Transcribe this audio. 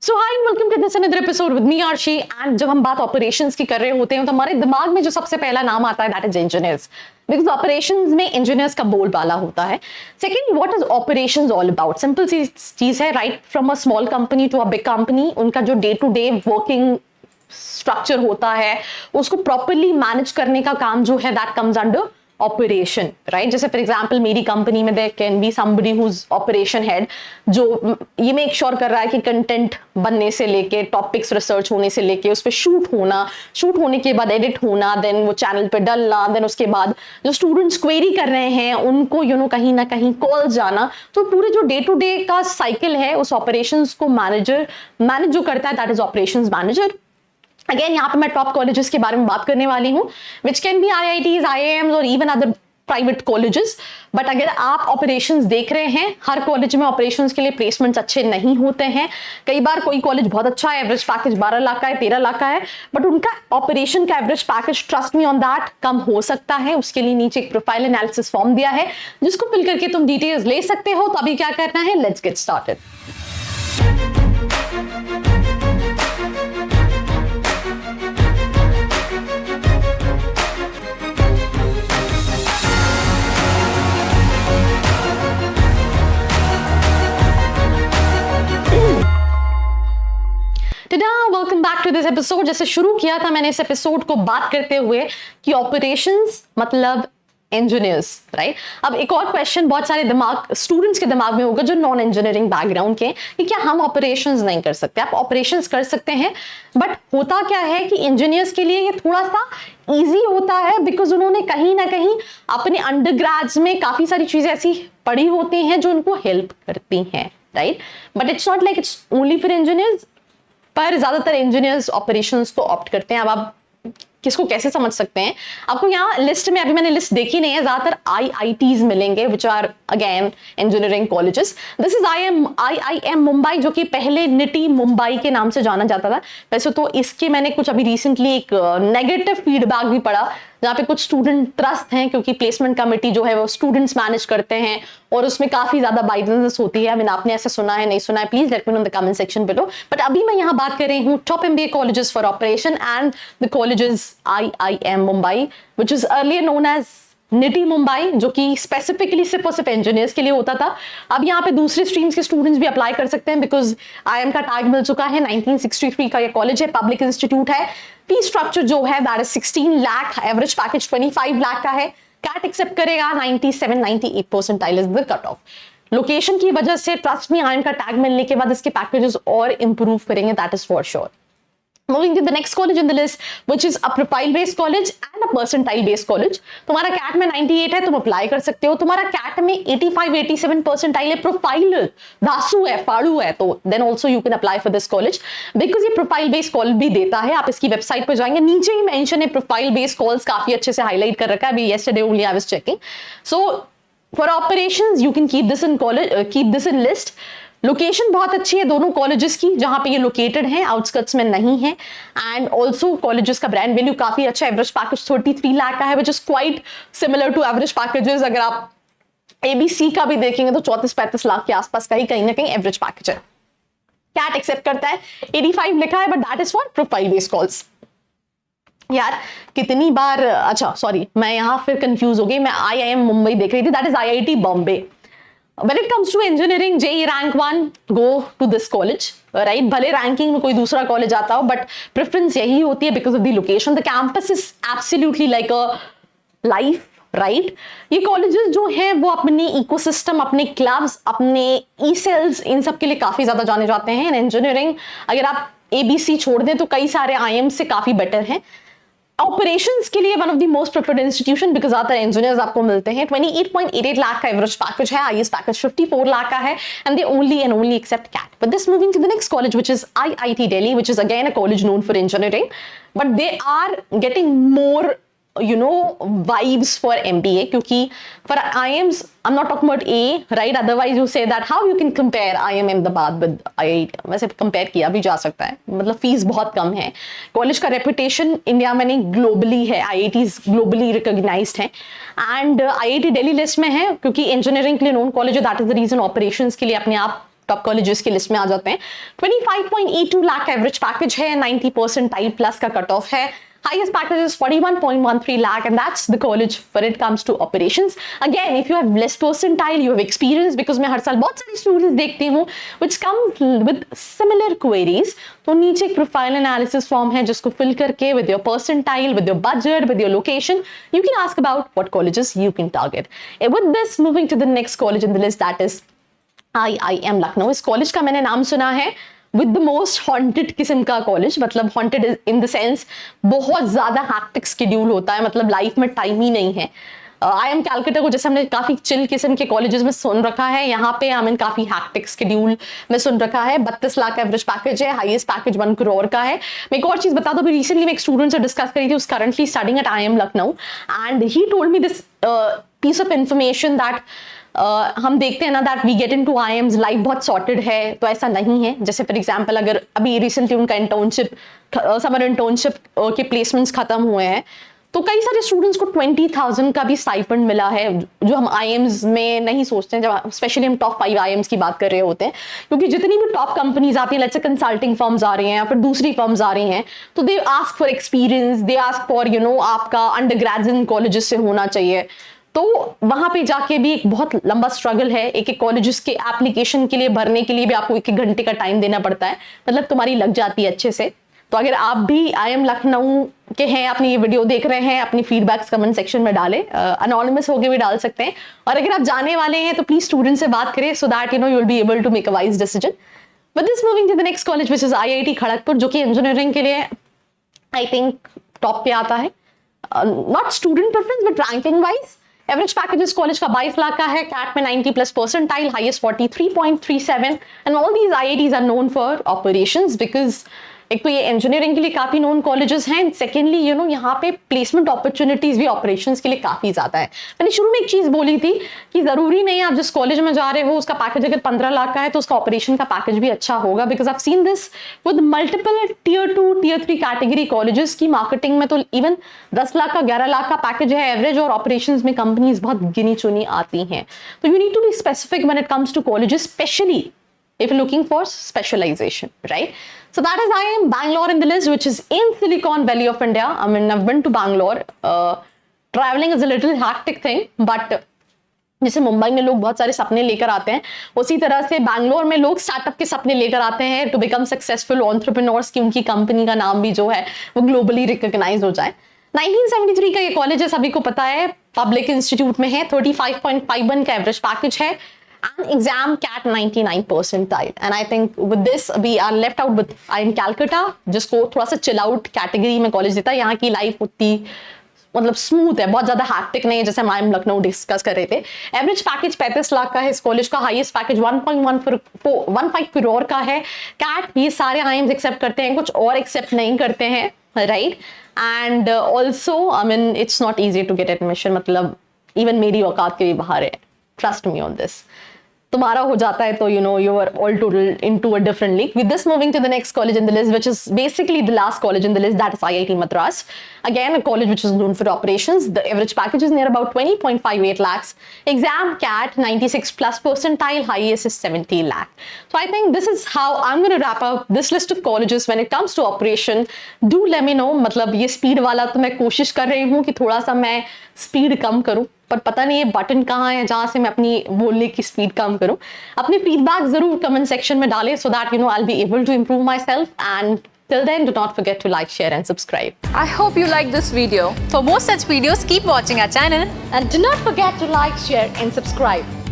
So hi and welcome to this another episode with me Arshi. And जब हम बात operations की कर रहे होते हैं तो हमारे दिमाग में जो सबसे पहला नाम आता है that is engineers, because operations में इंजीनियर्स का बोलबाला होता है। Second, what is operations all about? Simple सी चीज है, right from a small company to a big company, उनका जो day to day working structure होता है उसको प्रॉपरली मैनेज करने का काम जो है that comes under operation, right? जैसे फॉर एग्जांपल मेरी कंपनी में there can be somebody who is operation head, जो ये मेक श्योर कर रहा है कि कंटेंट बनने से लेके टॉपिक्स रिसर्च होने से लेके उस पर शूट होने के बाद एडिट होना, देन वो चैनल पे डलना, देन उसके बाद जो स्टूडेंट्स क्वेरी कर रहे हैं उनको कहीं ना कहीं कॉल जाना। तो पूरे जो डे टू डे का साइकिल है उस ऑपरेशंस को मैनेज जो करता है that is operations manager. Again यहाँ पे मैं टॉप कॉलेजेस के बारे में बात करने वाली हूँ, which can be IITs, IIMs और even other private colleges. But अगर आप ऑपरेशंस देख रहे हैं, हर कॉलेज में ऑपरेशंस के लिए प्लेसमेंट्स अच्छे नहीं होते हैं। कई बार कोई कॉलेज बहुत अच्छा है, एवरेज पैकेज 12 लाख का है, 13 लाख का है, बट उनका ऑपरेशन का average package, trust me on that, कम हो सकता है। उसके लिए नीचे एक प्रोफाइल एनालिसिस फॉर्म दिया है जिसको फिल करके तुम डिटेल्स ले सकते हो। तो अभी क्या करना है, let's get started. Welcome back to this episode. जैसे शुरू किया था मैंने इस एपिसोड को बात करते हुए कि ऑपरेशंस मतलब इंजीनियर्स, राइट? अब एक और क्वेश्चन बहुत सारे स्टूडेंट्स के दिमाग में होगा जो नॉन इंजीनियरिंग बैकग्राउंड के, कि क्या हम ऑपरेशंस नहीं कर सकते? आप ऑपरेशंस कर सकते हैं, बट होता क्या है कि इंजीनियर्स के लिए ये थोड़ा सा इजी होता है बिकॉज उन्होंने कहीं ना कहीं अपने अंडरग्रेड्स में काफी सारी चीजें ऐसी पढ़ी होती हैं जो उनको हेल्प करती हैं, right? But it's not like it's only for engineers, पर ज्यादातर इंजीनियर्स ऑपरेशंस को ऑप्ट करते हैं। अब आप किसको कैसे समझ सकते हैं? आपको यहाँ लिस्ट में, अभी मैंने लिस्ट देखी नहीं है, ज्यादातर IITs मिलेंगे which are again engineering colleges. This is IIM Mumbai, जो कि पहले निटी मुंबई के नाम से जाना जाता था। वैसे तो इसके मैंने कुछ अभी रिसेंटली एक नेगेटिव फीडबैक भी पढ़ा, जहाँ पे कुछ स्टूडेंट त्रस्त हैं क्योंकि प्लेसमेंट कमेटी जो है वो स्टूडेंट्स मैनेज करते हैं और उसमें काफी ज्यादा बाइजेंस होती है। आई मीन, आपने ऐसा सुना है, नहीं सुना है, please let me know in the comment section below. But अभी मैं यहाँ बात कर रही हूँ top MBA colleges for operation and the colleges IIM Mumbai, which is earlier known as NITIE Mumbai, जो कि स्पेसिफिकली सिर्फ और सिर्फ इंजीनियर्स के लिए होता था। अब यहाँ पे दूसरे स्ट्रीम्स के स्टूडेंट्स भी अप्लाई कर सकते हैं बिकॉज IIM का टैग मिल चुका है। 1963 का ये कॉलेज है, पब्लिक इंस्टीट्यूट है। फी स्ट्रक्चर जो है that is 16 lakh, average package 25 lakh का है। कैट एक्सेप्ट करेगा, 97-98 percentile is the cut off. Location की वजह से ट्रस्ट मी, IIM का टैग मिलने के बाद इसके पैकेजेस और इंप्रूव करेंगे, that is for sure. Moving to the next college in the list, which is a profile-based college and a percentile-based college. तुम्हारा कैट में 98 है, तुम अप्लाई कर सकते हो। तुम्हारा कैट में 85-87 परसेंटाइल है, प्रोफाइल दासू है, फाड़ू है, तो then also you can apply for this college because ये प्रोफाइल बेस्ड कॉल भी देता है। आप इसकी वेबसाइट पर जाएंगे, नीचे ही मेंशन है प्रोफाइल बेस्ड कॉल्स, काफी अच्छे से हाईलाइट कर रखा है। अभी yesterday only I was checking. So for operations you can keep this in college, keep this in list. Location बहुत अच्छी है दोनों कॉलेजेस की, जहां पे ये लोकेटेड हैं, आउटस्कर्ट्स में नहीं है। एंड ऑल्सो कॉलेजेस का ब्रांड वैल्यू काफी अच्छा है। एवरेज पैकेज 33 लाख का है, which is quite similar to average packages. अगर आप ABC का भी देखेंगे तो 34-35 लाख के आसपास का ही कहीं ना कहीं एवरेज पैकेज है। कैट एक्सेप्ट करता है, 85 लिखा है, but that is for profile based calls. यार कितनी बार, अच्छा सॉरी, मैं यहाँ फिर कंफ्यूज हो गई, मैं IIM मुंबई देख रही थी, that is IIT Bombay. When it comes to engineering, JEE rank 1, go to this college, right? भले रैंकिंग में कोई दूसरा कॉलेज आता हो, बट प्रेफरेंस यही होती है because of the location. The campus is absolutely like a life, right? ये कॉलेजेस जो हैं वो अपने इकोसिस्टम, अपने क्लब्स, अपने ई-सेल्स, इन सब के लिए काफी ज्यादा जाने जाते हैं। एंड इंजीनियरिंग अगर आप ABC छोड़ दें तो कई सारे IIM से काफी बेटर हैं। ऑपरेशंस के लिए one of the most preferred institution because ज्यादातर इंजीनियर्स आपको मिलते हैं। 28.88 लाख का एवरेज पैकेज है, हाईएस्ट पैकेज 54 लाख का है, and they only accept CAT. But this moving to the next college which is IIT Delhi, which is again a college known for engineering, but they are getting more vibes for MBA, क्योंकि for IIMs, I'm not talking about A, right? Otherwise you say that how you can compare IIM Ahmedabad with IIT? वैसे compare किया भी जा सकता है, मतलब fees बहुत कम है। कॉलेज का रेपुटेशन इंडिया में नहीं, ग्लोबली है। IITs ग्लोबली रिकॉग्नाइज्ड हैं एंड IIT दिल्ली लिस्ट में है क्योंकि इंजीनियरिंग के लिए नोन कॉलेज है। That is the reason operations के लिए अपने आप टॉप कॉलेजेस की लिस्ट में आ जाते हैं। 25.82 लाख एवरेज पैकेज है, 90 परसेंटाइल प्लस का कट ऑफ है। Highest package is 41.13 lakh, and that's the college when it comes to operations. Again, if you have less percentile, you have experience, because मैं हर साल बहुत सारे students देखती हूँ which comes with similar queries. तो नीचे एक profile analysis form है जिसको fill करके with your percentile, with your budget, with your location, you can ask about what colleges you can target. And with this, moving to the next college in the list, that is IIM Lucknow. इस college का मैंने नाम सुना है with the most haunted किस्म का college, मतलब haunted in the sense बहुत ज्यादा हैक्टिक शेड्यूल होता है, मतलब लाइफ में टाइम ही नहीं है। IIM कैलकाटा को जैसे हमने काफी चिल किस्म के कॉलेजेस में सुन रखा है, यहाँ पे हमें काफी हैक्टिक शेड्यूल में सुन रखा है। 32 लाख एवरेज पैकेज है, हाईएस्ट पैकेज 1 करोड़ का है। मैं एक और चीज बता दूं, रिसेंटली मैं एक स्टूडेंट से डिस्कस करी थी, उस currently studying at IIM Lucknow, and he told me this piece of information that हम देखते हैं ना that we get into IIMs, life बहुत सॉर्टेड है, तो ऐसा नहीं है। जैसे फॉर एग्जांपल अगर अभी रिसेंटली उनका इंटर्नशिप, समर इंटर्नशिप के प्लेसमेंट्स खत्म हुए हैं, तो कई सारे स्टूडेंट्स को 20,000 का भी स्टाइपेंड मिला है, जो हम IIMs में नहीं सोचते हैं, जब स्पेशली हम टॉप 5 IIMs की बात कर रहे होते हैं, क्योंकि जितनी भी टॉप कंपनीज आती हैं, लेट्स से कंसल्टिंग फर्म्स आ रही हैं या फिर दूसरी फर्म्स आ रही हैं, तो they ask for experience, they ask for आपका अंडर ग्रेजुएट कॉलेजेस से होना चाहिए। तो वहां पे जाके भी एक बहुत लंबा स्ट्रगल है, एक एक कॉलेजेस के एप्लीकेशन के लिए भरने के लिए भी आपको 1-1 घंटे का टाइम देना पड़ता है, मतलब तुम्हारी लग जाती है अच्छे से। तो अगर आप भी IIM लखनऊ के हैं, अपनी ये वीडियो देख रहे हैं, अपनी फीडबैक्स कमेंट सेक्शन में डालें, अनोनिमस होके भी डाल सकते हैं, और अगर आप जाने वाले हैं तो प्लीज स्टूडेंट से बात करें, so that you will be able to make a wise decision. But this moving to the next college which is IIT Kharagpur, जो कि इंजीनियरिंग के लिए आई थिंक टॉप पे आता है, not student preference but ranking wise. Average package इस college का 22 लाख का है, कैट में 90 plus percentile, highest 43.37, and all these IITs are known for operations, because एक तो ये इंजीनियरिंग के लिए काफी नोन कॉलेजेस हैं, सेकेंडली यहाँ पे प्लेसमेंट अपॉर्चुनिटीज भी ऑपरेशंस के लिए काफी ज्यादा है। मैंने शुरू में एक चीज बोली थी कि जरूरी नहीं है आप जिस कॉलेज में जा रहे हो उसका पैकेज अगर 15 लाख का है तो उसका ऑपरेशन का पैकेज भी अच्छा होगा, because I have seen this with multiple tier 2 tier 3 category colleges की मार्केटिंग में, तो इवन 10 लाख का 11 लाख का पैकेज है एवरेज, और ऑपरेशंस में कंपनीज बहुत गिनी चुनी आती हैं। तो you need to be specific when it comes to colleges, specially if you're looking for specialization, right? So that is IIM Bangalore in the list, which is in Silicon Valley of India. I mean, I've been to Bangalore. Traveling is a little hectic thing, but जैसे मुंबई में लोग बहुत सारे सपने लेकर आते हैं, उसी तरह से बैंगलोर में लोग स्टार्टअप के सपने लेकर आते हैं टू बिकम सक्सेसफुल एंटरप्रेन्योर्स, की उनकी कंपनी का नाम भी जो है वो ग्लोबली रिकॉग्नाइज हो जाए। 1973 का ये कॉलेज है, सभी को पता है, पब्लिक इंस्टीट्यूट में है, 35.51 का एवरेज पैकेज है, and exam CAT 99 percentile, and I think with this we are left out with IIM Calcutta, जिसको थोड़ा सा चिल आउट कैटेगरी में कॉलेज देता है। यहाँ की लाइफ उतनी मतलब स्मूथ है, बहुत ज्यादा हैक्टिक नहीं है, जैसे हम IIM लखनऊ डिस्कस कर रहे थे। एवरेज पैकेज 35 लाख का है इस कॉलेज का, हाईएस्ट पैकेज 1.15 करोड़ का है। कैट ये सारे IIMs एक्सेप्ट करते हैं, कुछ और एक्सेप्ट नहीं करते हैं, right? And also I mean it's not easy to get admission, मतलब इवन मेरी औकात के भी बाहर है, ट्रस्ट मी ऑन दिस। तुम्हारा हो जाता है तो you are all total into a different league. With this, moving to the next college in the list, which is basically the last college in the list, that is IIT Madras. Again, a college which is known for operations. The average package is near about 20.58 lakhs. Exam CAT 96 plus percentile, highest is 70 lakh. So I think this is how I'm going to wrap up this list of colleges when it comes to operation. Do let me know, मतलब ये speed वाला तो मैं कोशिश कर रही हूँ कि थोड़ा सा मैं speed कम करूँ, पर पता नहीं ये बटन कहाँ है जहां से मैं अपनी बोलने की स्पीड कम करूं। अपने फीडबैक जरूर कमेंट सेक्शन में डालें, so that I'll be able to improve myself, and till then do not forget to like, share and subscribe. I hope you like this video. For more such videos, keep watching our channel and do not forget to like, share and subscribe.